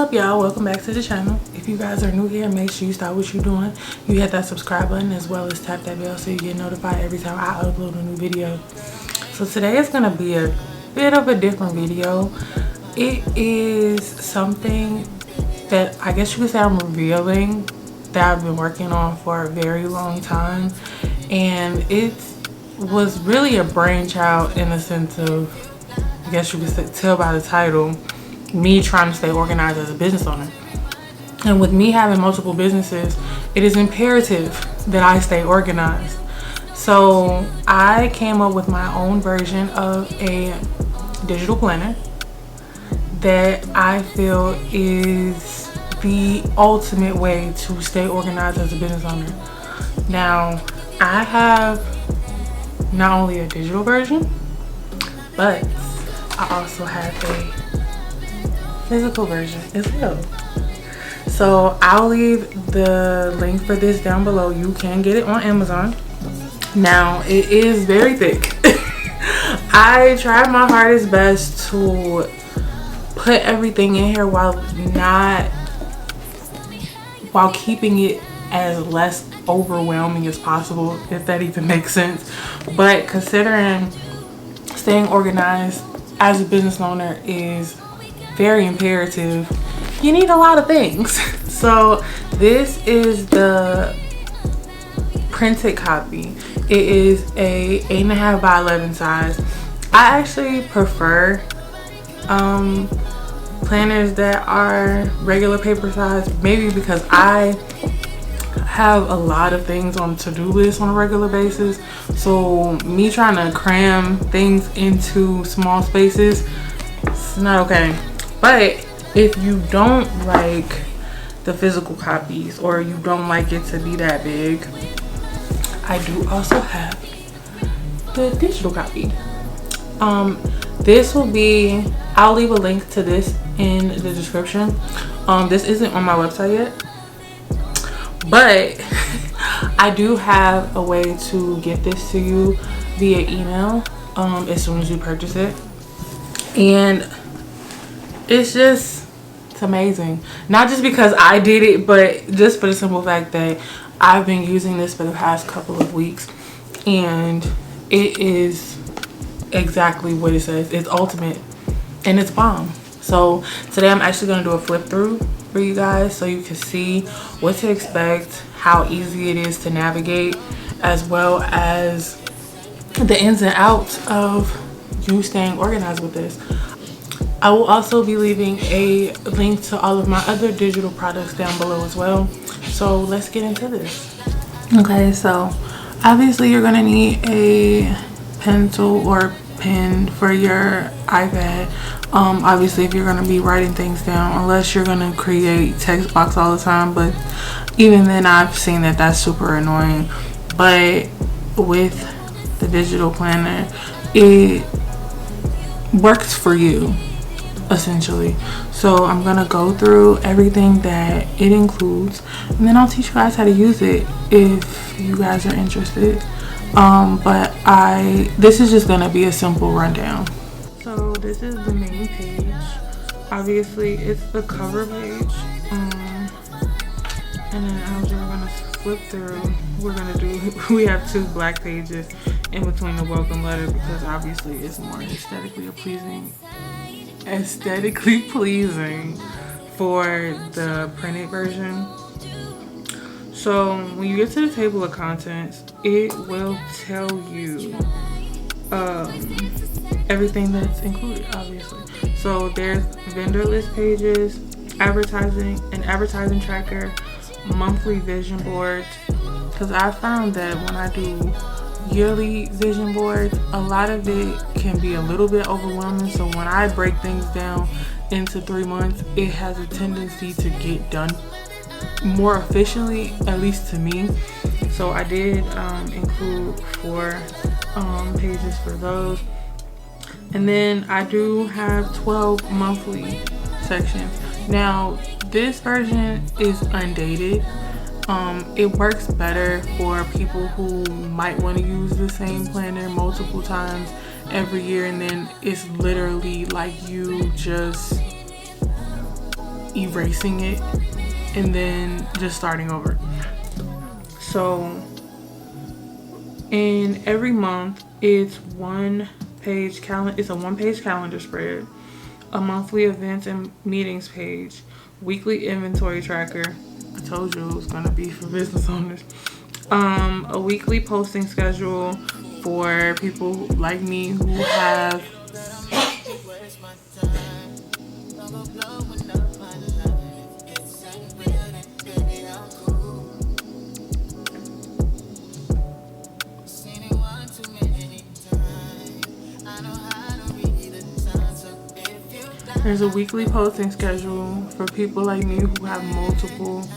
up, y'all? Welcome back to the channel. If you guys are new here, make sure you start what you're doing. You hit that subscribe button as well as tap that bell so you get notified every time I upload a new video. So today is gonna be a bit of a different video. It is something that I guess you could say I'm revealing that I've been working on for a very long time, and it was really a brainchild in the sense of, I guess you could tell by the title, me trying to stay organized as a business owner. And with me having multiple businesses, it is imperative that I stay organized. So I came up with my own version of a digital planner that I feel is the ultimate way to stay organized as a business owner. Now, I have not only a digital version, but I also have a physical version as well. So I'll leave the link for this down below. You can get it on Amazon. Now, it is very thick. I tried my hardest best to put everything in here while keeping it as less overwhelming as possible, if that even makes sense. But considering staying organized as a business owner is very imperative, you need a lot of things. So this is the printed copy. It is a 8.5 by 11 size. I actually prefer planners that are regular paper size, maybe because I have a lot of things on to-do lists on a regular basis. So me trying to cram things into small spaces, it's not okay. But if you don't like the physical copies, or you don't like it to be that big, I do also have the digital copy. This will be, I'll leave a link to this in the description. This isn't on my website yet, but I do have a way to get this to you via email as soon as you purchase it. And it's amazing. Not just because I did it, but just for the simple fact that I've been using this for the past couple of weeks, and it is exactly what it says. It's ultimate and it's bomb. So today I'm actually going to do a flip through for you guys so you can see what to expect, how easy it is to navigate, as well as the ins and outs of you staying organized with this. I will also be leaving a link to all of my other digital products down below as well. So let's get into this. Okay, so obviously you're gonna need a pencil or pen for your iPad. Obviously if you're gonna be writing things down, unless you're gonna create text box all the time, but even then I've seen that that's super annoying. But with the digital planner, it works for you essentially. So I'm gonna go through everything that it includes, and then I'll teach you guys how to use it if you guys are interested. But this is just gonna be a simple rundown. So this is the main page. Obviously it's the cover page, and then as we're gonna flip through, we have two black pages in between the welcome letter, because obviously it's more aesthetically pleasing for the printed version. So when you get to the table of contents, it will tell you everything that's included, obviously. So there's vendor list pages, an advertising tracker, monthly vision boards, because I found that when I do yearly vision boards, a lot of it can be a little bit overwhelming. So when I break things down into 3 months, it has a tendency to get done more efficiently, at least to me. So I did include 4 pages for those. And then I do have 12 monthly sections. Now this version is undated. It works better for people who might want to use the same planner multiple times every year, and then it's literally like you just erasing it and then just starting over. So in every month, it's it's a one-page calendar spread, a monthly events and meetings page, weekly inventory tracker. I told you it was gonna be for business owners. A weekly posting schedule for people like me who have There's a weekly posting schedule for people like me who have multiple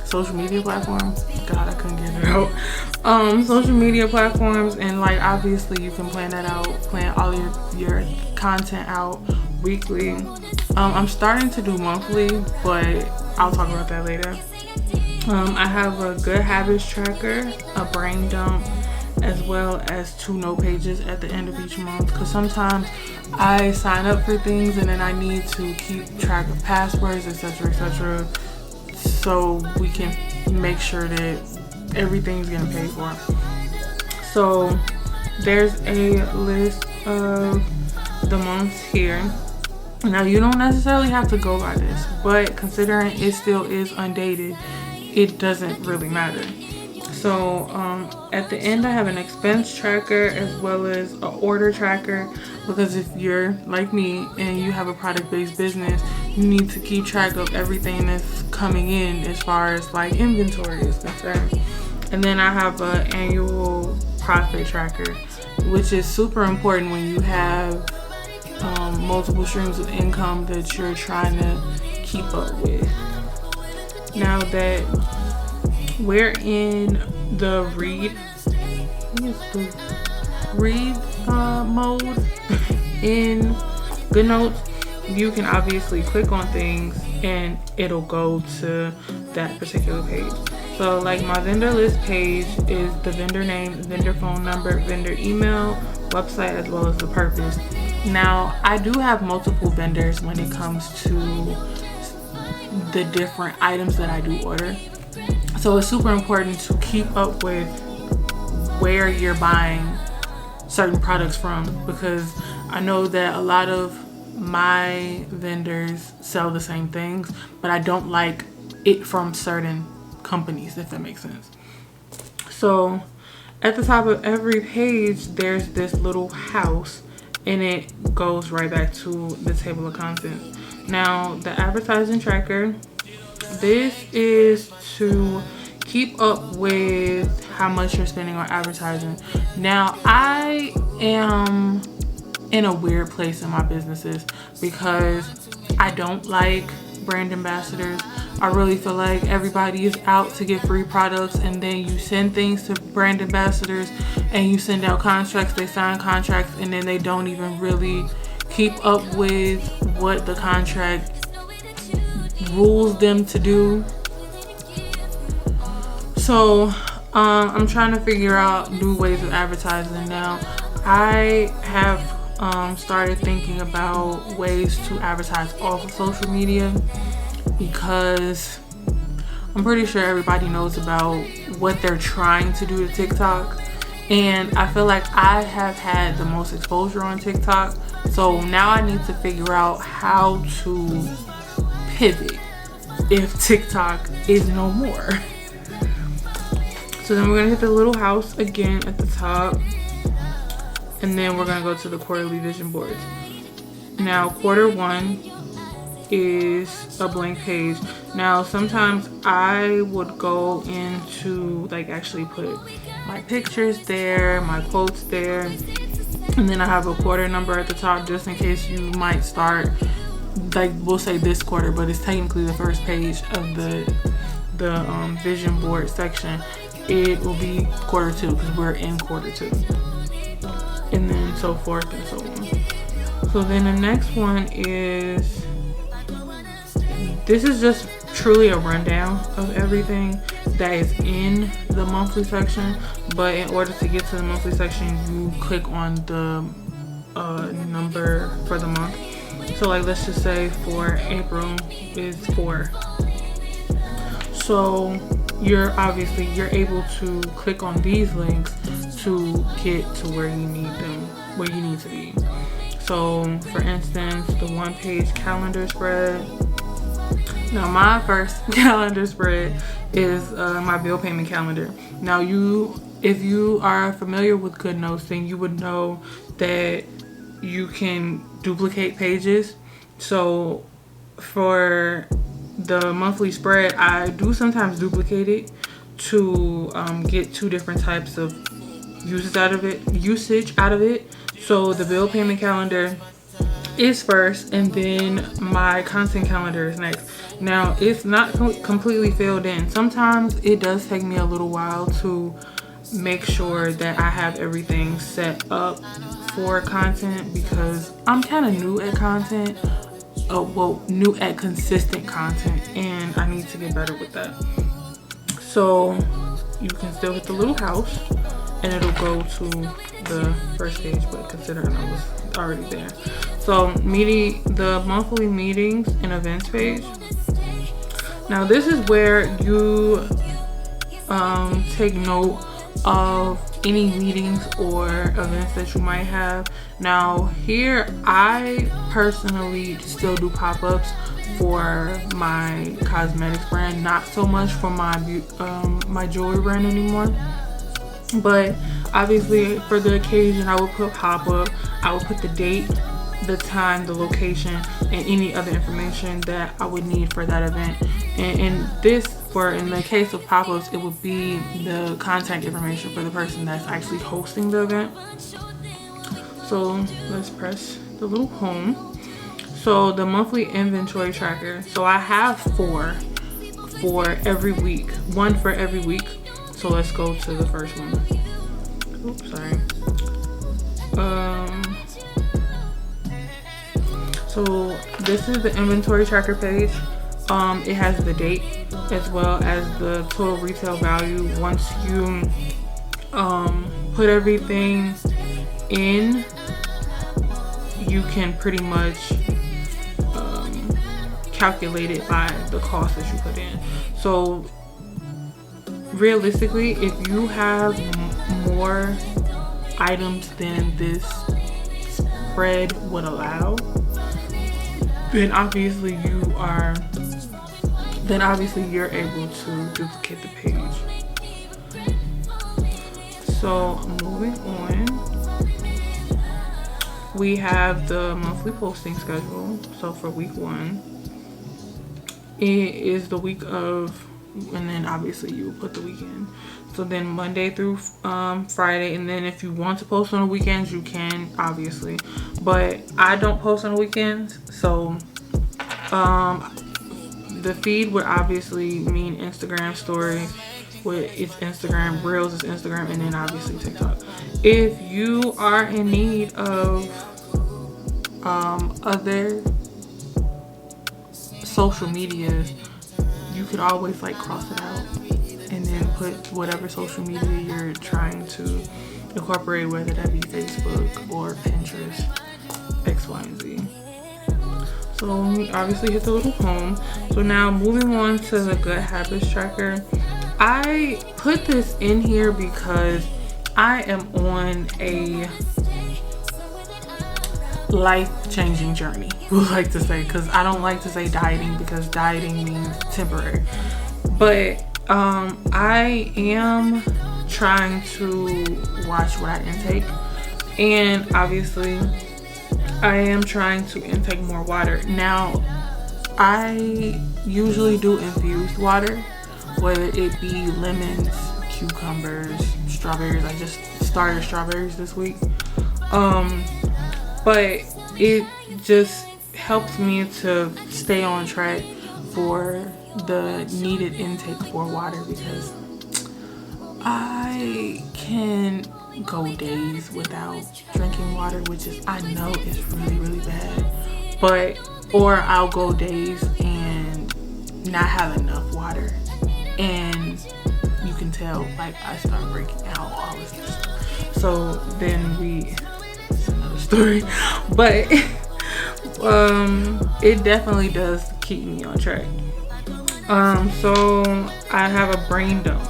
social media platforms. God, I couldn't get it out. Social media platforms, and like obviously you can plan that out, plan all your content out weekly. I'm starting to do monthly, but I'll talk about that later. I have a good habits tracker, a brain dump, as well as 2 note pages at the end of each month, because sometimes I sign up for things and then I need to keep track of passwords, etc., so we can make sure that everything's getting paid for. So there's a list of the months here. Now you don't necessarily have to go by this, but considering it still is undated, it doesn't really matter. So at the end I have an expense tracker as well as an order tracker, because if you're like me and you have a product-based business, you need to keep track of everything that's coming in as far as like inventory is concerned. And then I have an annual profit tracker, which is super important when you have multiple streams of income that you're trying to keep up with. Now that we're in the read mode in GoodNotes, you can obviously click on things and it'll go to that particular page. So like my vendor list page is the vendor name, vendor phone number, vendor email, website, as well as the purpose. Now I do have multiple vendors when it comes to the different items that I do order. So it's super important to keep up with where you're buying certain products from, because I know that a lot of my vendors sell the same things, but I don't like it from certain companies, if that makes sense. So at the top of every page, there's this little house, and it goes right back to the table of contents. Now the advertising tracker, this is to keep up with how much you're spending on advertising. Now I am in a weird place in my businesses because I don't like brand ambassadors. I really feel like everybody is out to get free products, and then you send things to brand ambassadors and you send out contracts, they sign contracts, and then they don't even really keep up with what the contract rules them to do. So I'm trying to figure out new ways of advertising. Now I have started thinking about ways to advertise off of social media, because I'm pretty sure everybody knows about what they're trying to do to TikTok, and I feel like I have had the most exposure on TikTok. So now I need to figure out how to pivot if TikTok is no more. So then we're gonna hit the little house again at the top, and then we're gonna go to the quarterly vision boards. Now quarter 1 is a blank page. Now sometimes I would go into like actually put my pictures there, my quotes there, and then I have a quarter number at the top just in case you might start, like we'll say this quarter, but it's technically the first page of the vision board section. It will be quarter 2 because we're in quarter 2, and then so forth and so on. So then the next one is, this is just truly a rundown of everything that is in the monthly section, but in order to get to the monthly section, you click on the number for the month. So like, let's just say for April is 4. So you're able to click on these links to get to where you need to be. So for instance, the 1-page calendar spread. Now my first calendar spread is my bill payment calendar. Now if you are familiar with GoodNotes, then you would know that you can duplicate pages. So for the monthly spread, I do sometimes duplicate it to get 2 different types of usage out of it. So the bill payment calendar is first, and then my content calendar is next. Now it's not completely filled in. Sometimes it does take me a little while to make sure that I have everything set up for content, because I'm kind of new at content. New at consistent content, and I need to get better with that. So you can still hit the little house and it'll go to the first page, but considering I was already there. So the monthly meetings and events page. Now this is where you take note of any meetings or events that you might have. Now here, I personally still do pop-ups for my cosmetics brand, not so much for my my jewelry brand anymore. But obviously for the occasion, I will put pop-up. I will put the date, the time, the location, and any other information that I would need for that event. And in the case of pop-ups, it would be the contact information for the person that's actually hosting the event. So let's press the little home. So the monthly inventory tracker. So I have 4 for every week, 1 for every week. So let's go to the first one. Oops, sorry. So this is the inventory tracker page. It has the date as well as the total retail value. Once you put everything in, you can pretty much calculate it by the cost that you put in. So realistically, if you have more items than this spread would allow, then obviously you're able to duplicate the page. So moving on, we have the monthly posting schedule. So for week 1, it is the week of, and then obviously you will put the weekend. So then Monday through Friday, and then if you want to post on the weekends, you can, obviously. But I don't post on the weekends, so the feed would obviously mean Instagram stories, it's Instagram, Reels is Instagram, and then obviously TikTok. If you are in need of other social medias, you could always like cross it out and then put whatever social media you're trying to incorporate, whether that be Facebook or Pinterest, X, Y, and Z. So we obviously hit the little home. So now moving on to the good habits tracker. I put this in here because I am on a life-changing journey, we like to say, because I don't like to say dieting because dieting means temporary. But I am trying to watch what I intake, and obviously I am trying to intake more water. Now I usually do infused water, whether it be lemons, cucumbers, strawberries. I just started strawberries this week. But it just helps me to stay on track for the needed intake for water, because I can go days without drinking water, which is, I know is really, really bad. Or I'll go days and not have enough water, and you can tell, like, I start breaking out, all this stuff. So then it's another story. But it definitely does keep me on track. So I have a brain dump.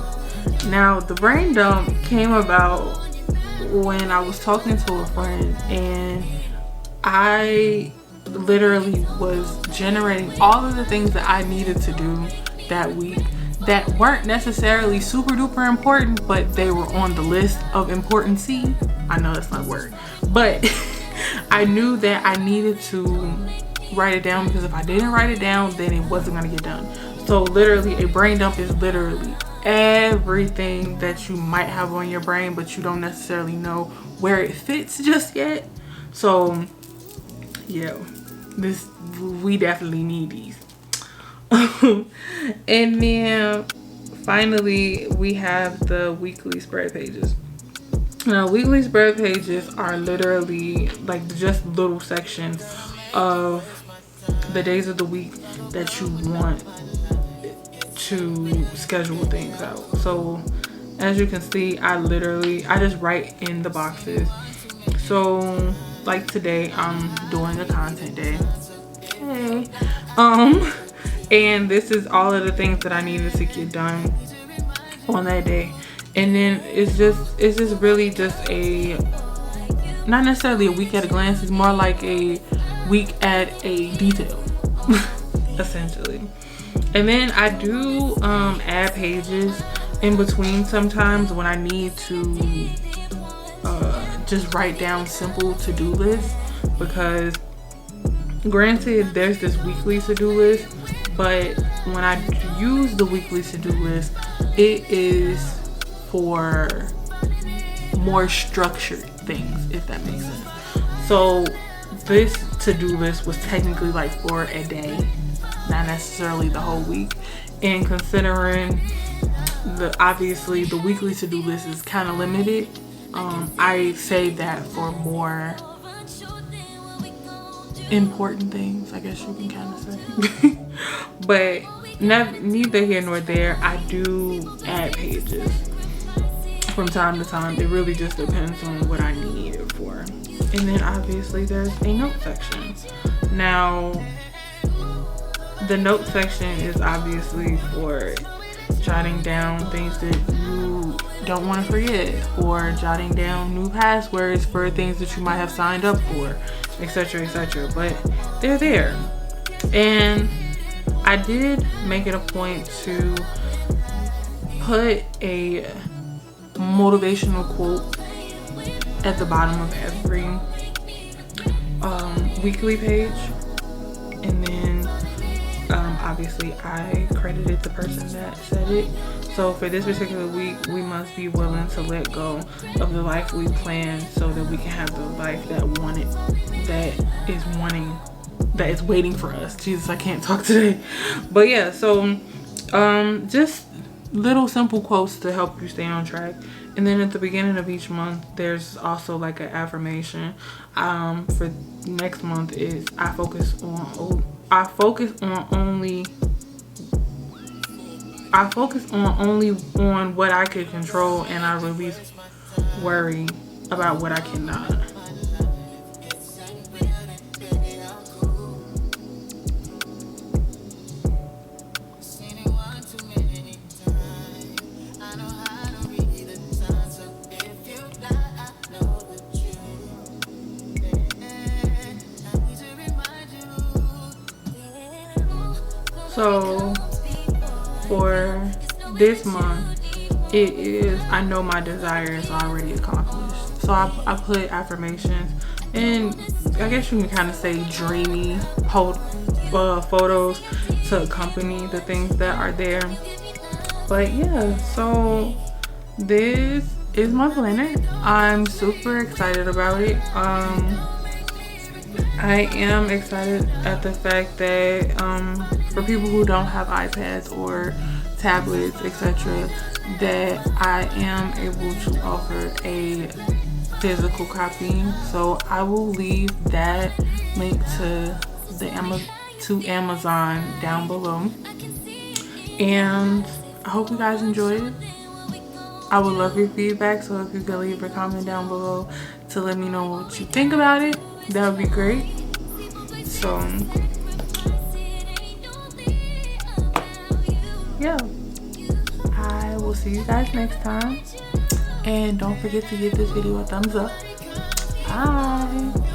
Now the brain dump came about when I was talking to a friend, and I literally was generating all of the things that I needed to do that week that weren't necessarily super duper important, but they were on the list of importancy. I know that's not a word, but I knew that I needed to write it down, because if I didn't write it down, then it wasn't gonna get done. So literally, a brain dump is literally everything that you might have on your brain, but you don't necessarily know where it fits just yet. So yeah, we definitely need these. And then finally, we have the weekly spread pages. Now, weekly spread pages are literally like just little sections of the days of the week that you want to schedule things out. So as you can see, I just write in the boxes. So like today, I'm doing a content day. Hey. And this is all of the things that I needed to get done on that day. And then it's just really just not necessarily a week at a glance, it's more like a week at a detail, essentially. And then I do add pages in between sometimes when I need to just write down simple to-do lists, because granted, there's this weekly to-do list, but when I use the weekly to-do list, it is for more structured things, if that makes sense. So this to-do list was technically like for a day, not necessarily the whole week. And considering obviously the weekly to-do list is kind of limited, I save that for more important things, I guess you can kind of say. But neither here nor there. I do add pages from time to time. It really just depends on what I need it for. And then obviously there's a note section. Now the note section is obviously for jotting down things that you don't want to forget, or jotting down new passwords for things that you might have signed up for, etc, etc. But they're there. And I did make it a point to put a motivational quote at the bottom of every weekly page, and then obviously I credited the person that said it. So for this particular week, we must be willing to let go of the life we planned so that we can have the life that is waiting for us. Jesus, I can't talk today. But yeah, so just little simple quotes to help you stay on track. And then at the beginning of each month, there's also like an affirmation. For next month is I focus only on what I can control, and I release worry about what I cannot. So for this month, it is I know my desire is already accomplished. So I put affirmations, and I guess you can kind of say dreamy photos to accompany the things that are there. But yeah, so this is my planner. I'm super excited about it. I am excited at the fact that for people who don't have iPads or tablets, etc., that I am able to offer a physical copy. So I will leave that link to Amazon down below. And I hope you guys enjoyed it. I would love your feedback, so if you could leave a comment down below to let me know what you think about it, that would be great. So yeah, I will see you guys next time, and don't forget to give this video a thumbs up. Bye.